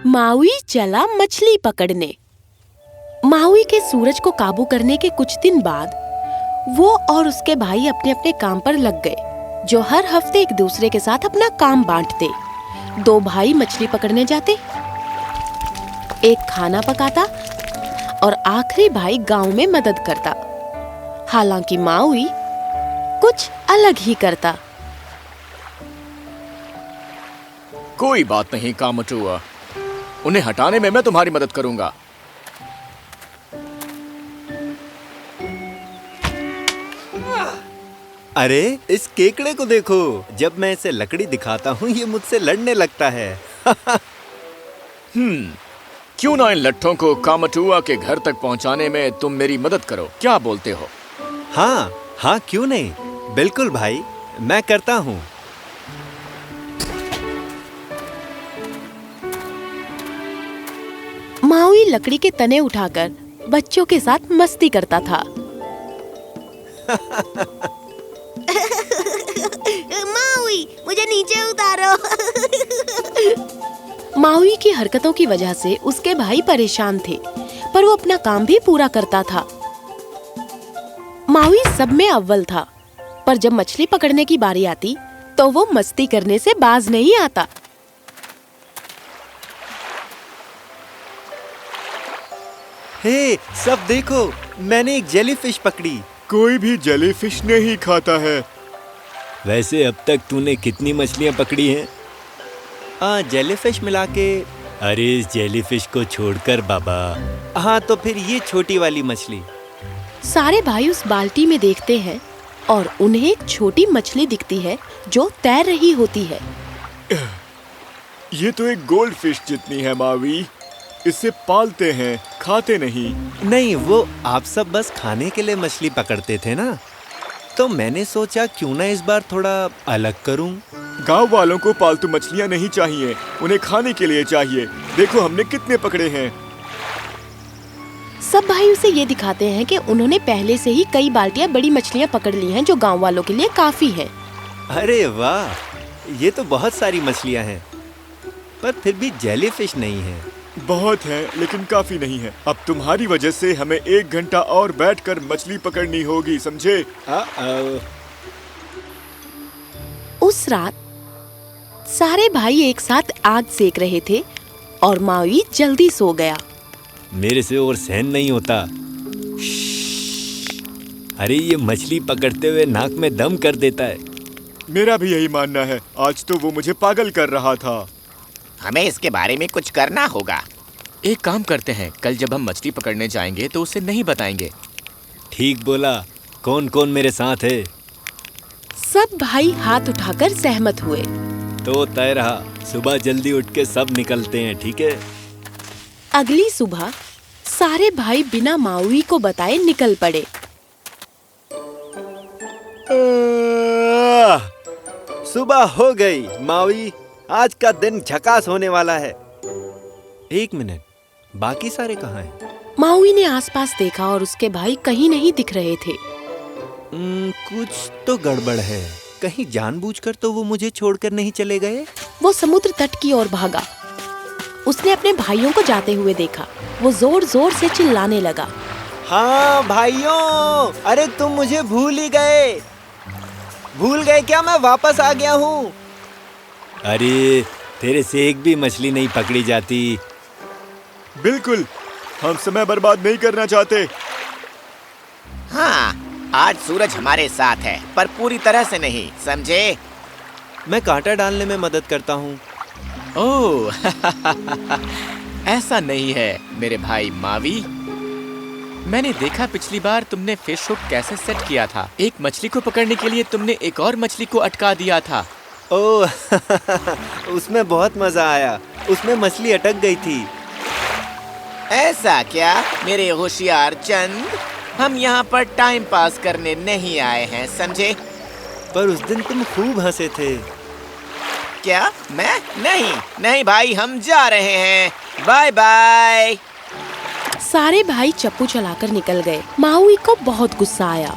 MAUI चला मछली पकड़ने। माउई के सूरज को काबू करने के कुछ दिन बाद वो और उसके भाई अपने अपने काम पर लग गए, जो हर हफ्ते एक दूसरे के साथ अपना काम बांटते। दो भाई मछली पकड़ने जाते, एक खाना पकाता और आखिरी भाई गांव में मदद करता। हालांकि माउई कुछ अलग ही करता। कोई बात नहीं कामचुआ, उन्हें हटाने में मैं तुम्हारी मदद करूंगा। अरे इस केकड़े को देखो, जब मैं इसे लकड़ी दिखाता हूँ ये मुझसे लड़ने लगता है। क्यों ना इन लट्ठों को कामचुआ के घर तक पहुंचाने में तुम मेरी मदद करो, क्या बोलते हो? हाँ हाँ, क्यों नहीं, बिल्कुल भाई, मैं करता हूँ। माउई लकड़ी के तने उठाकर बच्चों के साथ मस्ती करता था। माउई, मुझे नीचे उतारो। माउई की हरकतों की वजह से उसके भाई परेशान थे, पर वो अपना काम भी पूरा करता था। माउई सब में अव्वल था, पर जब मछली पकड़ने की बारी आती तो वो मस्ती करने से बाज नहीं आता। हे, सब देखो, मैंने एक जेलीफिश पकड़ी। कोई भी जेलीफिश नहीं खाता है। वैसे अब तक तूने कितनी मछलियाँ पकड़ी हैं? जेलीफिश मिला के। अरे इस जेलीफिश को छोड़कर बाबा। हाँ तो फिर ये छोटी वाली मछली। सारे भाई उस बाल्टी में देखते हैं और उन्हें एक छोटी मछली दिखती है जो तैर रही होती है। ये तो एक गोल्ड फिश जितनी है मावी। इसे पालते हैं, खाते नहीं। नहीं, वो आप सब बस खाने के लिए मछली पकड़ते थे ना, तो मैंने सोचा क्यों ना इस बार थोड़ा अलग करूं। गांव वालों को पालतू मछलियां नहीं चाहिए, उन्हें खाने के लिए चाहिए। देखो हमने कितने पकड़े हैं। सब भाई उसे ये दिखाते हैं कि उन्होंने पहले से ही कई बाल्टियां बड़ी मछलियां पकड़ ली हैं, जो गांव वालों के लिए काफी है। अरे वाह, ये तो बहुत सारी मछलियां हैं, पर फिर भी जेलीफिश नहीं है। बहुत है लेकिन काफी नहीं है। अब तुम्हारी वजह से हमें 1 घंटा और बैठकर मछली पकड़नी होगी, समझे? उस रात सारे भाई एक साथ आग सेक रहे थे और माउई जल्दी सो गया। मेरे से और सहन नहीं होता। अरे ये मछली पकड़ते हुए नाक में दम कर देता है। मेरा भी यही मानना है। आज तो वो मुझे पागल कर रहा था। हमें इसके बारे में कुछ करना होगा। एक काम करते हैं, कल जब हम मछली पकड़ने जाएंगे तो उसे नहीं बताएंगे। ठीक बोला। कौन कौन मेरे साथ है? सब भाई हाथ उठाकर सहमत हुए। तो तय रहा, सुबह जल्दी उठ के सब निकलते हैं, ठीक है? अगली सुबह सारे भाई बिना माउई को बताए निकल पड़े। सुबह हो गई माउई, आज का दिन झकास होने वाला है। 1 मिनट, बाकी सारे कहाँ हैं? माउई ने आसपास देखा और उसके भाई कहीं नहीं दिख रहे थे। कुछ तो गड़बड़ है। कहीं जानबूझकर तो वो मुझे छोड़कर नहीं चले गए? वो समुद्र तट की ओर भागा। उसने अपने भाइयों को जाते हुए देखा। वो जोर जोर से चिल्लाने लगा। हाँ भाइयों, अरे तुम मुझे भूल ही गए। भूल गए क्या मैं वापस आ गया हूँ? अरे तेरे से एक भी मछली नहीं पकड़ी जाती। बिल्कुल, हम समय बर्बाद नहीं करना चाहते। हाँ, आज सूरज हमारे साथ है, पर पूरी तरह से नहीं, समझे? मैं कांटा डालने में मदद करता हूँ। ओह ऐसा नहीं है मेरे भाई मावी। मैंने देखा पिछली बार तुमने फिश हुक कैसे सेट किया था। एक मछली को पकड़ने के लिए तुमने एक और मछली को अटका दिया था। ओह उसमें बहुत मजा आया। उसमें मछली अटक गई थी। ऐसा क्या मेरे होशियार चंद? हम यहाँ पर टाइम पास करने नहीं आए हैं, समझे? पर उस दिन तुम खूब हंसे थे। क्या? मैं? नहीं भाई, हम जा रहे हैं। Bye bye. सारे भाई चप्पू चलाकर निकल गए। माउई को बहुत गुस्सा आया।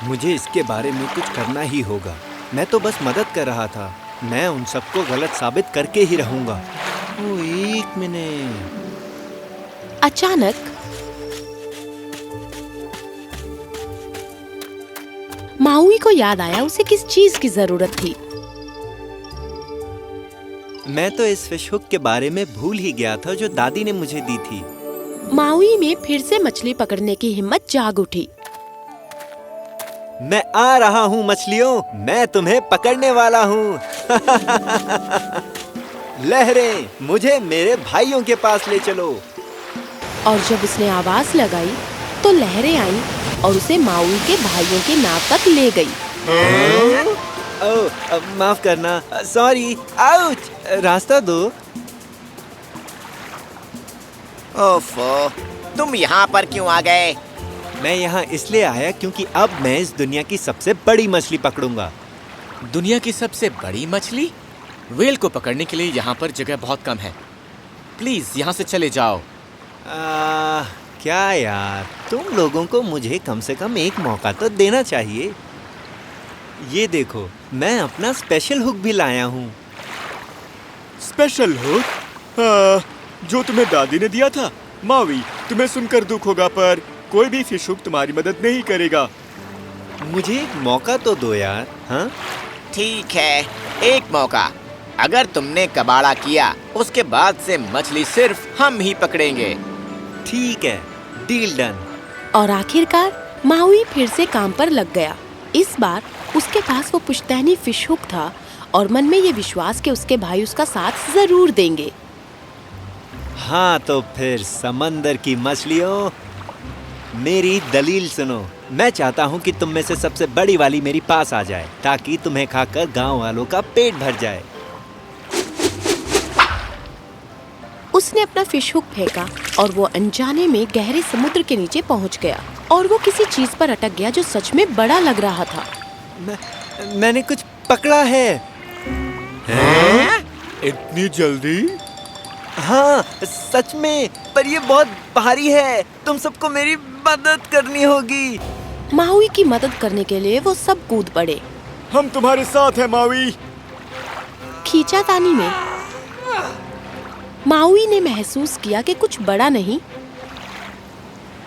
मुझे इसके बारे में कुछ करना ही होगा। मैं तो बस मदद कर रहा था। मैं उन सबको गलत साबित करके ही रहूंगा। ओ, 1 मिनट। अचानक माउई को याद आया उसे किस चीज की जरूरत थी। मैं तो इस फिश हुक के बारे में भूल ही गया था जो दादी ने मुझे दी थी। माउई में फिर से मछली पकड़ने की हिम्मत जाग उठी। मैं आ रहा हूँ मछलियों, मैं तुम्हें पकड़ने वाला हूँ। लहरें, मुझे मेरे भाइयों के पास ले चलो। और जब उसने आवाज लगाई तो लहरें आईं और उसे माउई के भाइयों के नाव तक ले गई। ओह, माफ करना, सॉरी, आउच, रास्ता दो। ओफो, तुम यहाँ पर क्यों आ गए? मैं यहाँ इसलिए आया क्योंकि अब मैं इस दुनिया की सबसे बड़ी मछली पकड़ूंगा। दुनिया की सबसे बड़ी मछली? व्हेल को पकड़ने के लिए यहाँ पर जगह बहुत कम है। प्लीज यहाँ से चले जाओ। क्या यार, तुम लोगों को मुझे कम से कम एक मौका तो देना चाहिए। ये देखो, मैं अपना स्पेशल हुक भी लाया हूँ। Special hook? जो तुम्हें दादी ने दिया था। मावी, तुम्हें सुनकर दुख होगा पर कोई भी फिश हुक तुम्हारी मदद नहीं करेगा। मुझे एक मौका तो दो यार। हाँ, ठीक है, एक मौका। अगर तुमने कबाड़ा किया, उसके बाद से मछली सिर्फ हम ही पकड़ेंगे। ठीक है, डील डन। और आखिरकार माउई फिर से काम पर लग गया। इस बार उसके पास वो पुश्तैनी फिश हुक था और मन में ये विश्वास कि उसके भाई उसका साथ जरूर देंगे। हाँ, तो फिर समंदर की मछलियों, मेरी दलील सुनो। मैं चाहता हूँ कि तुम में से सबसे बड़ी वाली मेरी पास आ जाए ताकि तुम्हें खाकर गांव वालों का पेट भर जाए। उसने अपना फिश हुक फेंका और वो अनजाने में गहरे समुद्र के नीचे पहुंच गया और वो किसी चीज पर अटक गया जो सच में बड़ा लग रहा था। मैंने कुछ पकड़ा है। इतनी जल्दी? हाँ, सच में, पर ये बहुत भारी है। तुम सबको मेरी मदद करनी होगी। माउई की मदद करने के लिए वो सब कूद पड़े। हम तुम्हारे साथ हैं मावी। खींचातानी में माउई ने महसूस किया कि कुछ बड़ा नहीं,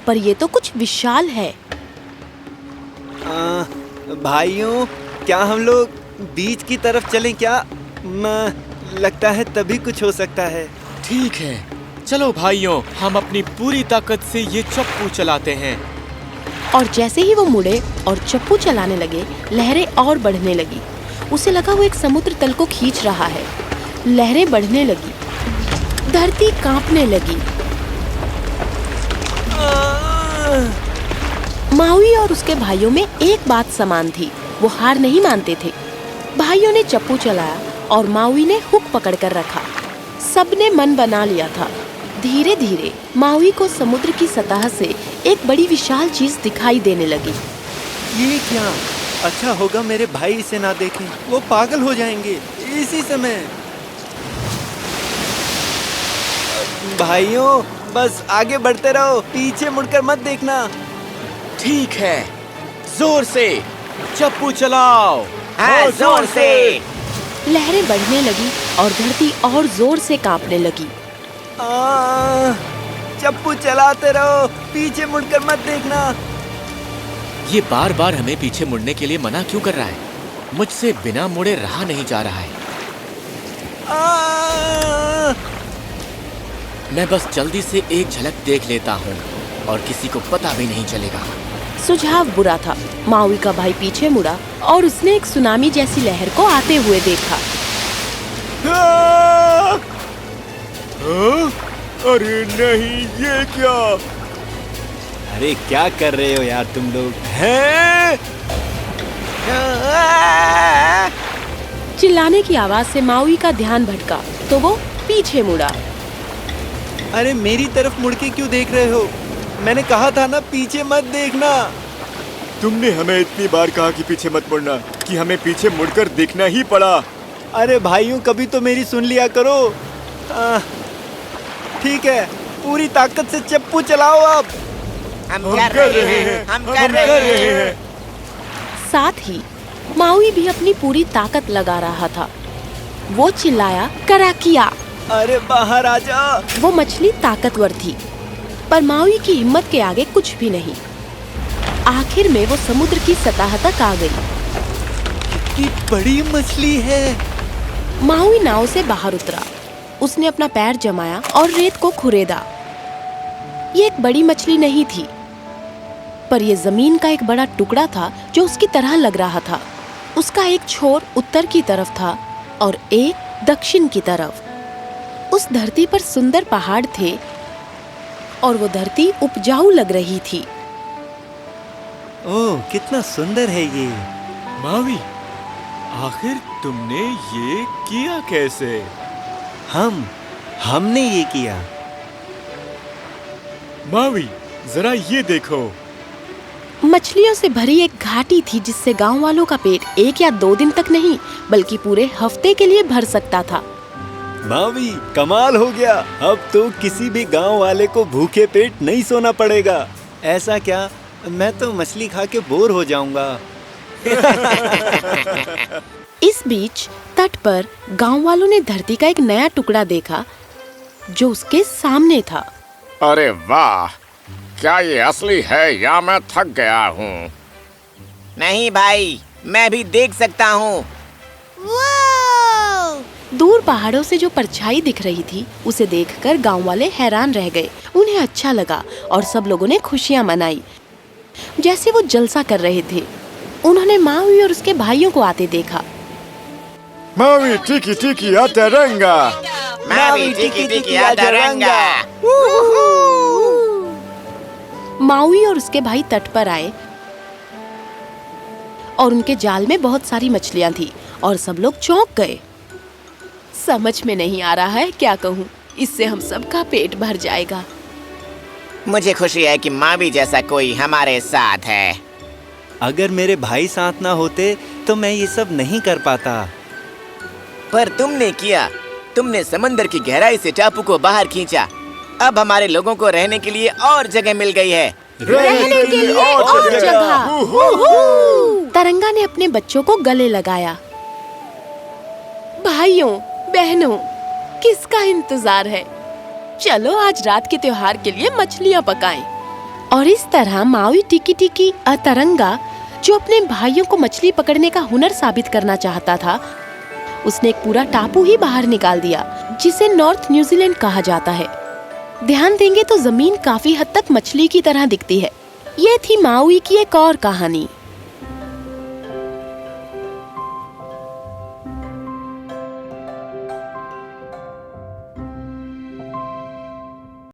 पर ये तो कुछ विशाल है। भाइयों, क्या हम लोग बीच की तरफ चलें क्या? लगता है तभी कुछ हो सकता है। ठीक है, चलो भाइयों, हम अपनी पूरी ताकत से ये चप्पू चलाते हैं। और जैसे ही वो मुड़े और चप्पू चलाने लगे, लहरें और बढ़ने लगी। उसे लगा वो एक समुद्र तल को खींच रहा है। लहरें बढ़ने लगी, धरती कांपने लगी। माउई और उसके भाइयों में एक बात समान थी, वो हार नहीं मानते थे। भाइयों ने चप्पू चलाया और माउई ने हुक पकड़कर रखा। सबने मन बना लिया था। धीरे धीरे माउई को समुद्र की सतह से एक बड़ी विशाल चीज दिखाई देने लगी। ये क्या? अच्छा होगा मेरे भाई इसे ना देखें, वो पागल हो जाएंगे। इसी समय भाइयों, बस आगे बढ़ते रहो, पीछे मुड़कर मत देखना। ठीक है, जोर से चप्पू चलाओ। हाँ, जोर से। लहरें बढ़ने लगी और धरती और जोर से कांपने लगी। चप्पू चलाते रहो, पीछे मुड़कर मत देखना। ये बार बार हमें पीछे मुड़ने के लिए मना क्यों कर रहा है? मुझसे बिना मुड़े रहा नहीं जा रहा है। मैं बस जल्दी से एक झलक देख लेता हूँ और किसी को पता भी नहीं चलेगा। सुझाव बुरा था। माउई का भाई पीछे मुड़ा और उसने एक सुनामी जैसी लहर को आते हुए देखा। अरे नहीं, ये क्या? अरे क्या कर रहे हो यार तुम लोग? हैं? चिल्लाने की आवाज से माउई का ध्यान भटका तो वो पीछे मुड़ा। अरे मेरी तरफ मुड़ के क्यों देख रहे हो? मैंने कहा था ना, पीछे मत देखना। तुमने हमें इतनी बार कहा कि पीछे मत मुड़ना कि हमें पीछे मुड़कर देखना ही पड़ा। अरे भाइयों, कभी तो मेरी सुन लिया करो। ठीक है, पूरी ताकत से चप्पू चलाओ अब। हम कर रहे हैं, हम कर रहे हैं। साथ ही माउई भी अपनी पूरी ताकत लगा रहा था। वो चिल्लाया, कराकिया। अरे बाहर आ जा। वो मछली ताकतवर थी, पर माउई की हिम्मत के आगे कुछ भी नहीं। आखिर में वो समुद्र की सतह तक आ गई। कितनी बड़ी मछली है। माउई नाव से बाहर उतरा। उसने अपना पैर जमाया और रेत को खुरेदा। ये एक बड़ी मछली नहीं थी, पर यह जमीन का एक बड़ा टुकड़ा था जो उसकी तरह लग रहा था। उसका एक छोर उत्तर की तरफ था और एक दक्षिण की तरफ। उस धरती पर सुंदर पहाड़ थे और वो धरती उपजाऊ लग रही थी। ओह, कितना सुंदर है ये। मावी, आखिर तुमने ये किया कैसे? हमने ये किया। मावी, जरा ये देखो। मछलियों से भरी एक घाटी थी जिससे गांव वालों का पेट 1 या 2 दिन तक नहीं बल्कि पूरे हफ्ते के लिए भर सकता था। मावी, कमाल हो गया। अब तो किसी भी गांव वाले को भूखे पेट नहीं सोना पड़ेगा। ऐसा क्या, मैं तो मछली खा के बोर हो जाऊंगा। इस बीच तट पर गांव वालों ने धरती का एक नया टुकड़ा देखा जो उसके सामने था। अरे वाह, क्या ये असली है या मैं थक गया हूँ? नहीं भाई, मैं भी देख सकता हूँ। वाओ! दूर पहाड़ों से जो परछाई दिख रही थी उसे देखकर गांव वाले हैरान रह गए। उन्हें अच्छा लगा और सब लोगों ने खुशियां मनाई जैसे वो जलसा कर रहे थे। उन्होंने माउई और उसके भाइयों को आते देखा। मावी, टिकी टिकी अतरंगा। मावी, टिकी टिकी अतरंगा। माउई और उसके भाई तट पर आए और उनके जाल में बहुत सारी मछलियां थी और सब लोग चौंक गए। समझ में नहीं आ रहा है क्या कहूँ, इससे हम सबका पेट भर जाएगा। मुझे खुशी है कि मावी जैसा कोई हमारे साथ है। अगर मेरे भाई साथ ना होते तो मैं ये सब नहीं कर पाता। पर तुमने किया। तुमने समंदर की गहराई से टापू को बाहर खींचा। अब हमारे लोगों को रहने के लिए और जगह मिल गई है। रहने के लिए और जगह। तरंगा ने अपने बच्चों को गले लगाया। भाइयों बहनों, किसका इंतजार है? चलो आज रात के त्योहार के लिए मछलियां पकाएं। और इस तरह माउई टिकी टिकी अतरंगा, जो अपने भाइयों को मछली पकड़ने का हुनर साबित करना चाहता था, उसने एक पूरा टापू ही बाहर निकाल दिया जिसे नॉर्थ न्यूजीलैंड कहा जाता है। ध्यान देंगे तो जमीन काफी हद तक मछली की तरह दिखती है। ये थी माउई की एक और कहानी।